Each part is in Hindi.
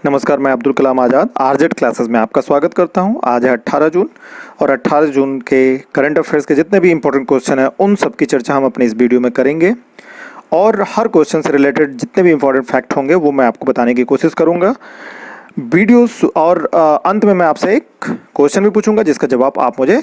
नमस्कार, मैं अब्दुल कलाम आज़ाद आरजेड क्लासेस में आपका स्वागत करता हूं। आज है 18 जून और 18 जून के करंट अफेयर्स के जितने भी इंपॉर्टेंट क्वेश्चन हैं उन सब की चर्चा हम अपने इस वीडियो में करेंगे और हर क्वेश्चन से रिलेटेड जितने भी इंपॉर्टेंट फैक्ट होंगे वो मैं आपको बताने की कोशिश करूंगा। वीडियोस और अंत में मैं आपसे एक क्वेश्चन भी पूछूंगा जिसका जवाब आप मुझे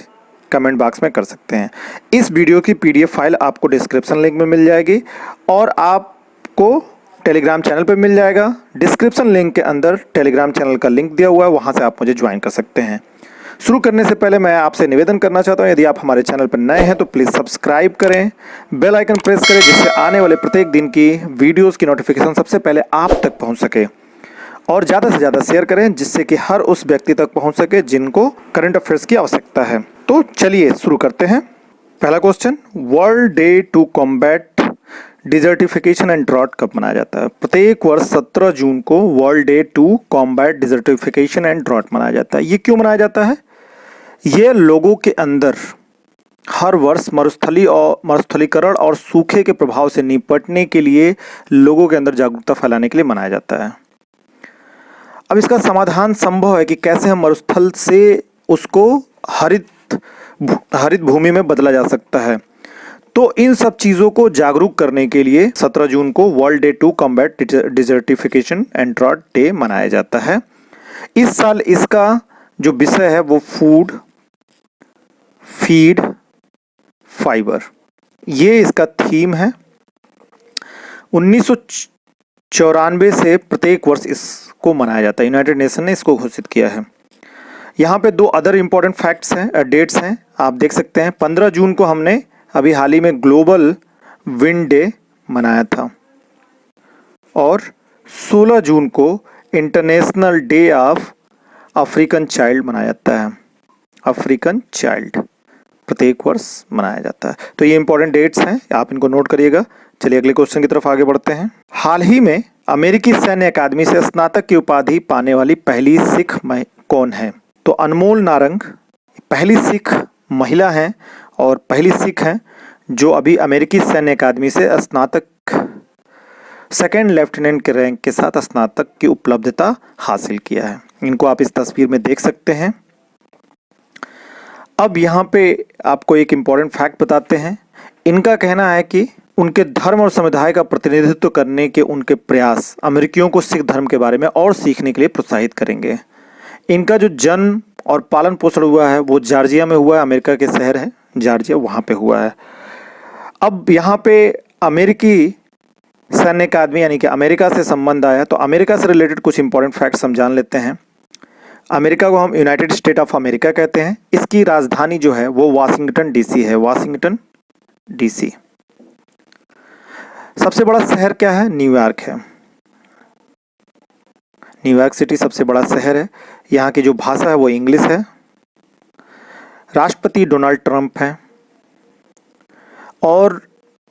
कमेंट बॉक्स में कर सकते हैं। इस वीडियो की पीडीएफ फाइल आपको डिस्क्रिप्शन लिंक में मिल जाएगी और आपको टेलीग्राम चैनल पे मिल जाएगा। डिस्क्रिप्शन लिंक के अंदर टेलीग्राम चैनल का लिंक दिया हुआ है, वहां से आप मुझे ज्वाइन कर सकते हैं। शुरू करने से पहले मैं आपसे निवेदन करना चाहता हूं, यदि आप हमारे चैनल पर नए हैं तो प्लीज़ सब्सक्राइब करें, बेल आइकन प्रेस करें जिससे आने वाले प्रत्येक दिन की वीडियोस की नोटिफिकेशन सबसे पहले आप तक पहुंच सके और ज़्यादा से ज़्यादा शेयर करें जिससे कि हर उस व्यक्ति तक पहुंच सके जिनको करंट अफेयर्स की आवश्यकता है। तो चलिए शुरू करते हैं। पहला question, world day to combat desertification and drought कब मनाया जाता है? प्रत्येक वर्ष 17 जून को world day to combat desertification and drought मनाया जाता है। ये क्यों मनाया जाता है? ये लोगों के अंदर हर वर्ष मरुस्थलीकरण और सूखे के प्रभाव से निपटने के लिए लोगों के अंदर जागरूकता फैलाने के लिए मनाया जाता है। अब इसका समाधान संभव है कि कैसे हम मरुस्थल से उसको हरित भूमि में बदला जा सकता है। तो इन सब चीज़ों को जागरूक करने के लिए 17 जून को world day to combat desertification and drought day मनाया जाता है। इस साल इसका जो विषय है वो फूड, फीड, फाइबर, ये इसका थीम है। 1994 से प्रत्येक वर्ष इसको मनाया जाता है। यूनाइटेड नेशन ने इसको घोषित किया है। यहाँ पे दो अदर इंपॉर्टेंट फैक्ट्स हैं, डेट्स हैं, आप देख सकते हैं। 15 जून को हमने अभी हाल ही में ग्लोबल विंड डे मनाया था और 16 जून को international day of African child मनाया जाता है। अफ्रीकन चाइल्ड प्रत्येक वर्ष मनाया जाता है। तो ये इंपॉर्टेंट डेट्स हैं, आप इनको नोट करिएगा। चलिए अगले क्वेश्चन की तरफ आगे बढ़ते हैं। हाल ही में अमेरिकी सैन्य अकादमी से स्नातक की उपाधि पाने वाली पहली सिख कौन है? तो अनमोल नारंग पहली सिख महिला हैं और पहली सिख हैं जो अभी अमेरिकी सैन्य अकादमी से स्नातक सेकेंड लेफ्टिनेंट के रैंक के साथ स्नातक की उपलब्धता हासिल किया है। इनको आप इस तस्वीर में देख सकते हैं। अब यहाँ पे आपको एक इम्पॉर्टेंट फैक्ट बताते हैं। इनका कहना है कि उनके धर्म और समुदाय का प्रतिनिधित्व करने के उनके प्रयास अमेरिकियों को सिख धर्म के बारे में और सीखने के लिए प्रोत्साहित करेंगे। इनका जो जन्म और पालन पोषण हुआ है वो जॉर्जिया में हुआ है, अमेरिका के शहर है जॉर्जिया, वहाँ पे हुआ है। अब यहाँ पे अमेरिकी सैन्य अकादमी यानी कि अमेरिका से संबंध आया, तो अमेरिका से रिलेटेड कुछ इंपॉर्टेंट फैक्ट्स हम जान लेते हैं। अमेरिका को हम यूनाइटेड स्टेट ऑफ अमेरिका कहते हैं। इसकी राजधानी जो है वो वाशिंगटन डीसी है, वाशिंगटन डीसी। सबसे बड़ा शहर क्या है? न्यूयॉर्क है। न्यूयॉर्क सिटी सबसे बड़ा शहर है। यहाँ की जो भाषा है वो इंग्लिश है। राष्ट्रपति डोनाल्ड ट्रंप हैं और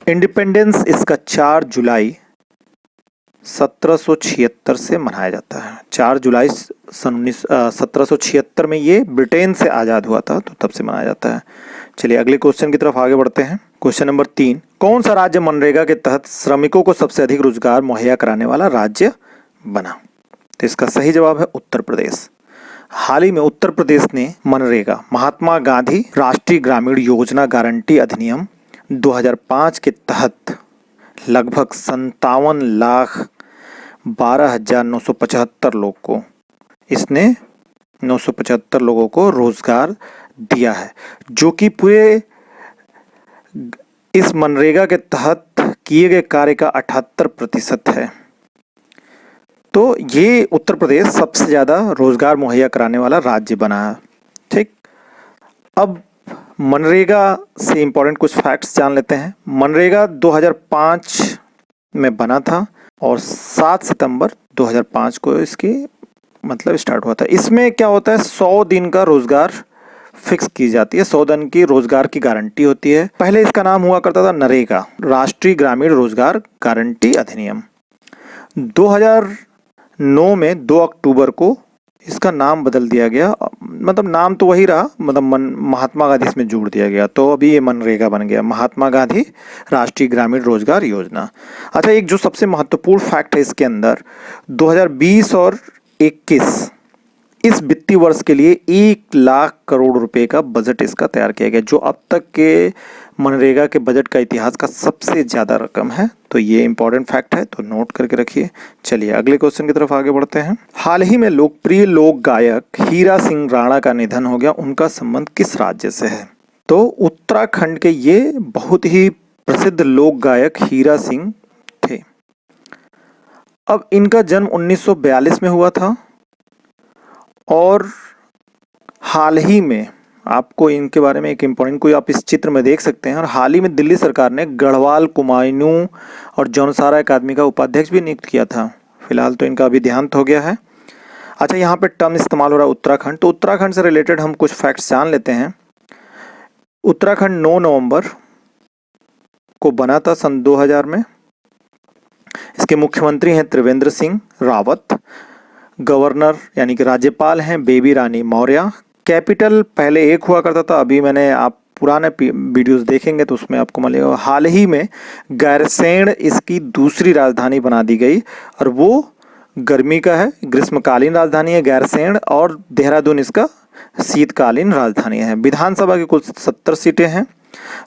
इंडिपेंडेंस इसका 4 जुलाई 1776 से मनाया जाता है। 4 जुलाई सन 1776 में ये ब्रिटेन से आज़ाद हुआ था, तो तब से मनाया जाता है। चलिए अगले क्वेश्चन की तरफ आगे बढ़ते हैं। क्वेश्चन नंबर 3, कौन सा राज्य मनरेगा के तहत श्रमिकों को सबसे अधिक रोजगार मुहैया कराने वाला राज्य बना? तो इसका सही जवाब है उत्तर प्रदेश। हाल ही में उत्तर प्रदेश ने मनरेगा, महात्मा गांधी राष्ट्रीय ग्रामीण योजना गारंटी अधिनियम 2005 के तहत लगभग 57,12,975 लोग को इसने 975 लोगों को रोजगार दिया है, जो कि पूरे इस मनरेगा के तहत किए गए कार्य का 78% है। तो ये उत्तर प्रदेश सबसे ज़्यादा रोजगार मुहैया कराने वाला राज्य बना है। ठीक, अब मनरेगा से इंपॉर्टेंट कुछ फैक्ट्स जान लेते हैं। मनरेगा 2005 में बना था और 7 सितंबर 2005 को इसकी स्टार्ट हुआ था। इसमें क्या होता है, 100 दिन का रोजगार फिक्स की जाती है, 100 दिन की रोजगार की गारंटी होती है। पहले इसका नाम हुआ करता था नरेगा, राष्ट्रीय ग्रामीण रोजगार गारंटी अधिनियम। 2009 में 2 अक्टूबर को इसका नाम बदल दिया गया, नाम तो वही रहा, महात्मा गांधी इसमें जोड़ दिया गया, तो अभी ये मनरेगा बन गया, महात्मा गांधी राष्ट्रीय ग्रामीण रोजगार योजना। अच्छा, एक जो सबसे महत्वपूर्ण फैक्ट है इसके अंदर, 2020 और 2021 इस वित्तीय वर्ष के लिए 1 लाख करोड़ रुपए का बजट इसका तैयार किया गया, जो अब तक के मनरेगा के बजट का इतिहास का सबसे ज़्यादा रकम है। तो ये इंपॉर्टेंट फैक्ट है, तो नोट करके रखिए। चलिए अगले क्वेश्चन की तरफ आगे बढ़ते हैं। हाल ही में लोकप्रिय लोक गायक हीरा सिंह राणा का निधन हो गया, उनका संबंध किस राज्य से है? तो उत्तराखंड के ये बहुत ही प्रसिद्ध लोक गायक हीरा सिंह थे। अब इनका जन्म 1942 में हुआ था और हाल ही में आपको इनके बारे में एक इम्पोर्टेंट कोई आप इस चित्र में देख सकते हैं। और हाल ही में दिल्ली सरकार ने गढ़वाल कुमायूं और जौनसारा अकादमी का उपाध्यक्ष भी नियुक्त किया था। फिलहाल तो इनका अभी देहांत हो गया है। अच्छा, यहाँ पे टर्म इस्तेमाल हो रहा है उत्तराखंड, तो उत्तराखंड से रिलेटेड हम कुछ फैक्ट्स जान लेते हैं। उत्तराखंड 9 नवंबर को बना था सन 2000 में। इसके मुख्यमंत्री हैं त्रिवेंद्र सिंह रावत, गवर्नर यानी कि राज्यपाल हैं बेबी रानी मौर्य। कैपिटल पहले एक हुआ करता था, अभी मैंने आप पुराने वीडियोस देखेंगे तो उसमें आपको मिलेगा। हाल ही में गैरसैंण इसकी दूसरी राजधानी बना दी गई और वो गर्मी का है, ग्रीष्मकालीन राजधानी है गैरसैंण, और देहरादून इसका शीतकालीन राजधानी है। विधानसभा की कुल 70 सीटें हैं,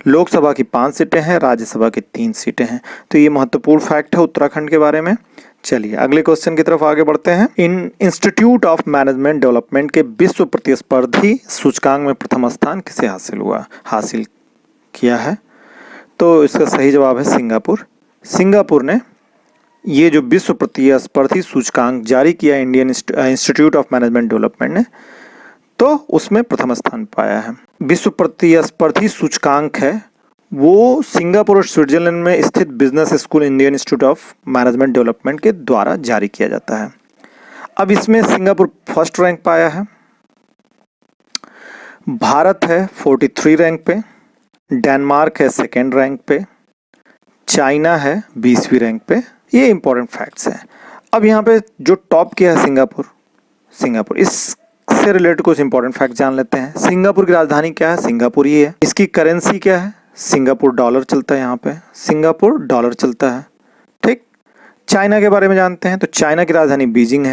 लोकसभा की 5 सीटें हैं, राज्यसभा की 3 सीटें हैं। तो ये महत्वपूर्ण फैक्ट है उत्तराखंड के बारे में। चलिए अगले क्वेश्चन की तरफ आगे बढ़ते हैं। इंस्टीट्यूट ऑफ मैनेजमेंट डेवलपमेंट के विश्व प्रतिस्पर्धी सूचकांक में प्रथम स्थान किसे हासिल किया है? तो इसका सही जवाब है सिंगापुर। सिंगापुर ने ये जो विश्व प्रतिस्पर्धी सूचकांक जारी किया Indian institute of management development ने, तो उसमें प्रथम स्थान पाया है। विश्व प्रतिस्पर्धी सूचकांक है वो सिंगापुर और स्विट्जरलैंड में स्थित business school Indian institute of management development के द्वारा जारी किया जाता है। अब इसमें सिंगापुर फर्स्ट रैंक पाया है, भारत है 43 रैंक पे, डेनमार्क है सेकेंड रैंक पे, चाइना है 20वीं रैंक पे। ये इंपॉर्टेंट फैक्ट्स हैं। अब यहाँ पे जो टॉप किया है सिंगापुर इससे रिलेटेड कुछ इंपॉर्टेंट फैक्ट जान लेते हैं। सिंगापुर की राजधानी क्या है? सिंगापुर ही है। इसकी करेंसी क्या है? सिंगापुर डॉलर चलता है, यहाँ पे सिंगापुर डॉलर चलता है। ठीक, चाइना के बारे में जानते हैं, तो चाइना की राजधानी बीजिंग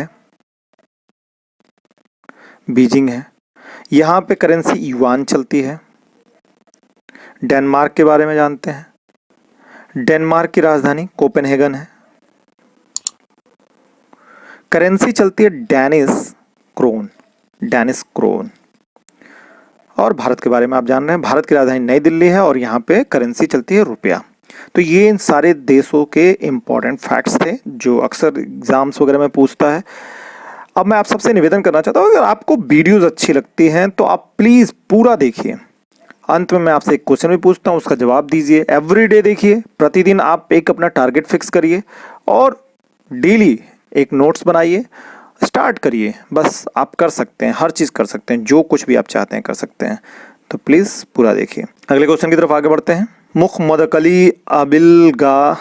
है। यहाँ पे करेंसी युआन चलती है। डेनमार्क के बारे में जानते हैं, डेनमार्क की राजधानी कोपेनहेगन है। करेंसी चलती है डेनिश क्रोन। और भारत के बारे में आप जान रहे हैं, भारत की राजधानी नई दिल्ली है और यहाँ पे करेंसी चलती है रुपया। तो ये इन सारे देशों के इम्पोर्टेंट फैक्ट्स थे जो अक्सर एग्जाम्स वगैरह में पूछता है। अब मैं आप सबसे निवेदन करना चाहता हूँ, अगर आपको वीडियोस अच्छी लगती हैं तो आप प्लीज़ पूरा देखिए। अंत में मैं आपसे एक क्वेश्चन भी पूछता हूँ, उसका जवाब दीजिए। एवरीडे देखिए, प्रतिदिन आप एक अपना टारगेट फिक्स करिए और डेली एक नोट्स बनाइए, स्टार्ट करिए। बस आप कर सकते हैं, हर चीज़ कर सकते हैं, जो कुछ भी आप चाहते हैं कर सकते हैं। तो प्लीज़ पूरा देखिए। अगले क्वेश्चन की तरफ आगे बढ़ते हैं। मुहम्मदकली अबिलगाज़िएव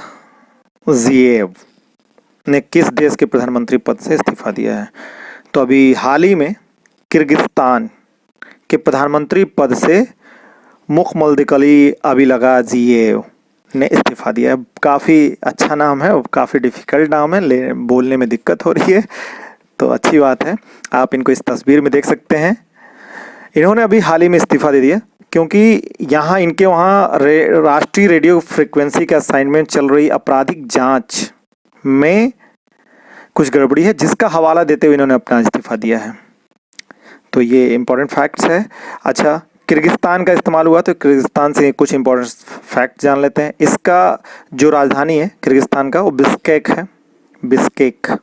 ने किस देश के प्रधानमंत्री पद से इस्तीफा दिया है? तो अभी हाल ही में किर्गिस्तान के प्रधानमंत्री पद से मुहम्मदकली अबिलगाज़िएव ने इस्तीफा दिया है। काफ़ी अच्छा नाम है और काफ़ी डिफ़िकल्ट नाम है, बोलने में दिक्कत हो रही है, तो अच्छी बात है। आप इनको इस तस्वीर में देख सकते हैं। इन्होंने अभी हाल ही में इस्तीफा दे दिया क्योंकि यहाँ इनके वहाँ राष्ट्रीय रेडियो फ्रिक्वेंसी के असाइनमेंट चल रही आपराधिक जांच में कुछ गड़बड़ी है, जिसका हवाला देते हुए इन्होंने अपना इस्तीफा दिया है। तो ये इम्पोर्टेंट फैक्ट्स है। अच्छा, किर्गिस्तान का इस्तेमाल हुआ, तो किर्गिस्तान से कुछ इंपॉर्टेंट फैक्ट जान लेते हैं। इसका जो राजधानी है किर्गिस्तान का वो बिश्केक है, बिश्केक।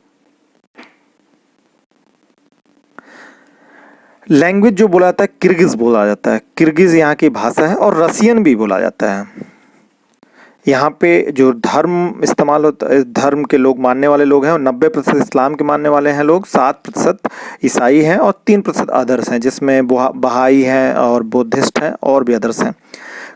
लैंग्वेज जो बोला जाता है किर्गिज बोला जाता है, किर्गिज यहाँ की भाषा है, और रसियन भी बोला जाता है। यहाँ पे जो धर्म इस्तेमाल होता है, धर्म के लोग मानने वाले लोग हैं, और 90% इस्लाम के मानने वाले हैं लोग, 7% ईसाई हैं और 3% अदर्स हैं, जिसमें बहाई हैं और बुद्धिस्ट हैं और भी अदर्स हैं।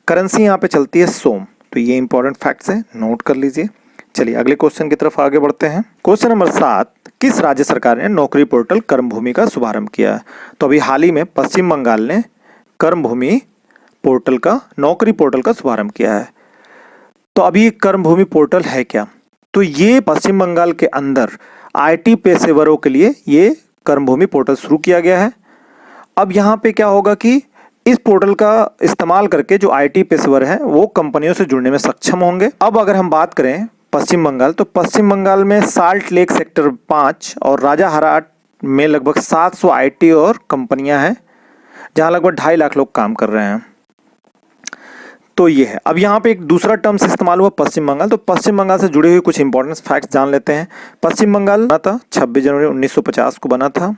करेंसी यहाँ पे चलती है सोम। तो ये इंपॉर्टेंट फैक्ट्स हैं, नोट कर लीजिए। चलिए अगले क्वेश्चन की तरफ आगे बढ़ते हैं। क्वेश्चन नंबर 7, किस राज्य सरकार ने नौकरी पोर्टल कर्मभूमि का शुभारंभ किया? तो अभी हाल ही में पश्चिम बंगाल ने कर्मभूमि पोर्टल का, नौकरी पोर्टल का शुभारंभ किया है। तो अभी कर्मभूमि पोर्टल है क्या? तो ये पश्चिम बंगाल के अंदर आईटी पेशेवरों के लिए ये कर्मभूमि पोर्टल शुरू किया गया है। अब यहाँ पे क्या होगा कि इस पोर्टल का इस्तेमाल करके जो आईटी पेशेवर हैं वो कंपनियों से जुड़ने में सक्षम होंगे। अब अगर हम बात करें पश्चिम बंगाल, तो पश्चिम बंगाल में साल्ट लेक सेक्टर 5 और राजाहाट में लगभग 700 आईटी और कंपनियां हैं, जहां लगभग 2.5 लाख लोग काम कर रहे हैं। तो ये है। अब यहाँ पे एक दूसरा टर्म्स इस्तेमाल हुआ पश्चिम बंगाल। तो पश्चिम बंगाल से जुड़े हुए कुछ इंपॉर्टेंट फैक्ट्स जान लेते हैं। पश्चिम बंगाल बना था 26 जनवरी 1950 को बना था।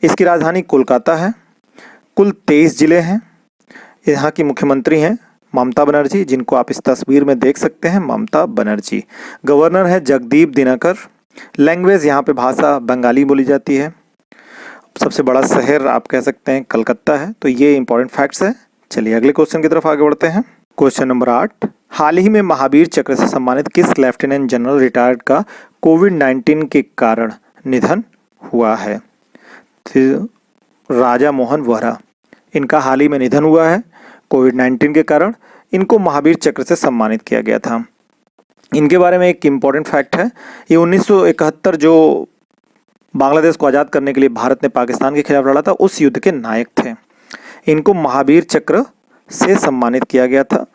इसकी राजधानी कोलकाता है। कुल 23 जिले हैं। यहाँ की मुख्यमंत्री हैं ममता बनर्जी, जिनको आप इस तस्वीर में देख सकते हैं, ममता बनर्जी। गवर्नर है जगदीप दिनकर। लैंग्वेज यहाँ पे भाषा बंगाली बोली जाती है। सबसे बड़ा शहर आप कह सकते हैं कलकत्ता है। तो ये इंपॉर्टेंट फैक्ट्स है। चलिए अगले क्वेश्चन की तरफ आगे बढ़ते हैं। क्वेश्चन नंबर 8, हाल ही में महावीर चक्र से सम्मानित किस लेफ्टिनेंट जनरल रिटायर्ड का कोविड-19 के कारण निधन हुआ है? राजा मोहन वोहरा, इनका हाल ही में निधन हुआ है कोविड-19 के कारण। इनको महावीर चक्र से सम्मानित किया गया था। इनके बारे में एक इम्पॉर्टेंट फैक्ट है, ये 1971 जो बांग्लादेश को आज़ाद करने के लिए भारत ने पाकिस्तान के खिलाफ लड़ा था, उस युद्ध के नायक थे। इनको महावीर चक्र से सम्मानित किया गया था।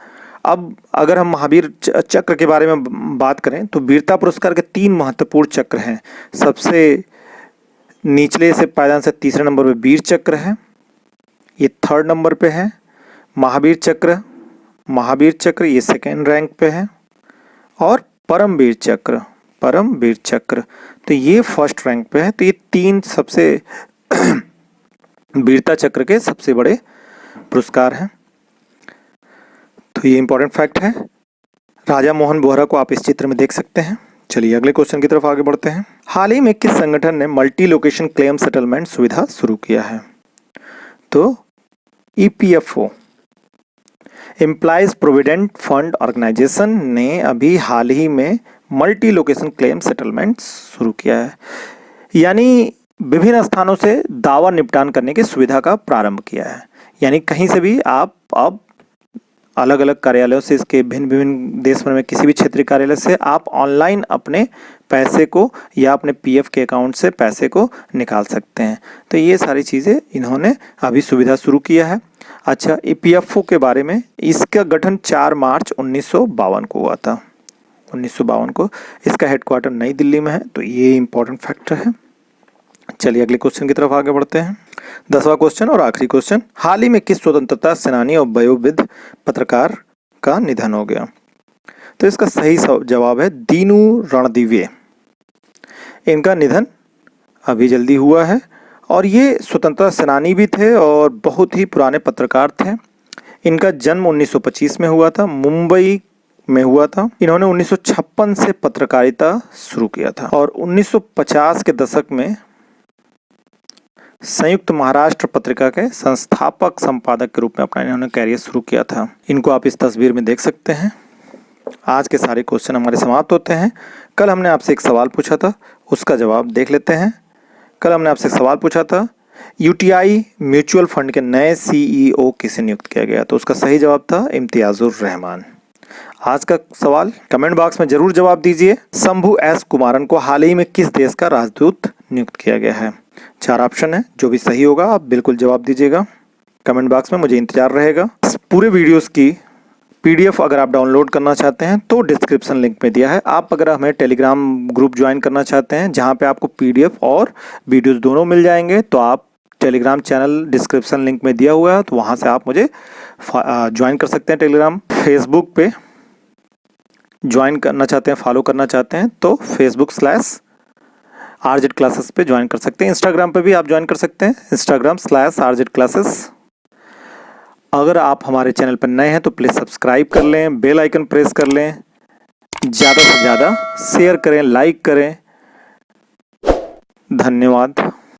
अब अगर हम महावीर चक्र के बारे में बात करें तो वीरता पुरस्कार के 3 महत्वपूर्ण चक्र हैं। सबसे निचले से पायदान से तीसरे नंबर पे वीर चक्र है, ये 3rd नंबर पे है। महावीर चक्र ये 2nd रैंक पे है। और परमवीर चक्र तो ये 1st रैंक पे है। तो ये 3 सबसे वीरता चक्र के सबसे बड़े पुरस्कार हैं। तो ये इंपॉर्टेंट फैक्ट है। राजा मोहन वोहरा को आप इस चित्र में देख सकते हैं। चलिए अगले क्वेश्चन की तरफ आगे बढ़ते हैं। हाल ही में किस संगठन ने मल्टी लोकेशन क्लेम सेटलमेंट सुविधा शुरू किया है? तो EPFO, employees provident fund organisation ने अभी हाल ही में मल्टी लोकेशन क्लेम सेटलमेंट शुरू किया है, यानी विभिन्न स्थानों से दावा निपटान करने की सुविधा का प्रारंभ किया है। यानी कहीं से भी आप अब अलग अलग कार्यालयों से, इसके भिन्न विभिन्न देश भर में किसी भी क्षेत्रीय कार्यालय से आप ऑनलाइन अपने पैसे को या अपने पीएफ के अकाउंट से पैसे को निकाल सकते हैं। तो ये सारी चीज़ें इन्होंने अभी सुविधा शुरू किया है। अच्छा, ईपीएफओ के बारे में, इसका गठन 4 मार्च 1952 को हुआ था। 1952 को। इसका हेडक्वार्टर नई दिल्ली में है। तो ये इंपॉर्टेंट फैक्टर है। चलिए अगले क्वेश्चन की तरफ आगे बढ़ते हैं। 10वां क्वेश्चन और आखिरी क्वेश्चन, हाल ही में किस स्वतंत्रता सेनानी और वयोवृद्ध पत्रकार का निधन हो गया? तो इसका सही जवाब है दीनू रणदिवे। इनका निधन अभी जल्दी हुआ है और ये स्वतंत्रता सेनानी भी थे और बहुत ही पुराने पत्रकार थे। इनका जन्म 1925 में हुआ था, मुंबई में हुआ था। इन्होंने 1956 से पत्रकारिता शुरू किया था और 1950 के दशक में संयुक्त महाराष्ट्र पत्रिका के संस्थापक संपादक के रूप में अपना इन्होंने कैरियर शुरू किया था। इनको आप इस तस्वीर में देख सकते हैं। आज के सारे क्वेश्चन हमारे समाप्त होते हैं। कल हमने आपसे एक सवाल पूछा था, उसका जवाब देख लेते हैं। कल हमने आपसे सवाल पूछा था, यूटीआई म्यूचुअल फंड के नए सीईओ किसे नियुक्त किया गया? तो उसका सही जवाब था इम्तियाजुर रहमान। आज का सवाल कमेंट बॉक्स में जरूर जवाब दीजिए। शंभू एस कुमारन को हाल ही में किस देश का राजदूत नियुक्त किया गया है? 4 ऑप्शन है, जो भी सही होगा आप बिल्कुल जवाब दीजिएगा। कमेंट बॉक्स में मुझे इंतजार रहेगा। इस पूरे वीडियोस की पीडीएफ अगर आप डाउनलोड करना चाहते हैं तो डिस्क्रिप्शन लिंक में दिया है। आप अगर हमें टेलीग्राम ग्रुप ज्वाइन करना चाहते हैं जहां पे आपको पीडीएफ और वीडियोस दोनों मिल जाएंगे, तो आप टेलीग्राम चैनल डिस्क्रिप्शन लिंक में दिया हुआ है, तो वहां से आप मुझे ज्वाइन कर सकते हैं टेलीग्राम। फेसबुक पे ज्वाइन करना चाहते हैं, फॉलो करना चाहते हैं तो facebook/RZ क्लासेस पे ज्वाइन कर सकते हैं। इंस्टाग्राम पे भी आप ज्वाइन कर सकते हैं, Instagram/RZ क्लासेस। अगर आप हमारे चैनल पर नए हैं तो प्लीज़ सब्सक्राइब कर लें, बेल आइकन प्रेस कर लें, ज़्यादा से ज़्यादा शेयर करें, लाइक करें। धन्यवाद।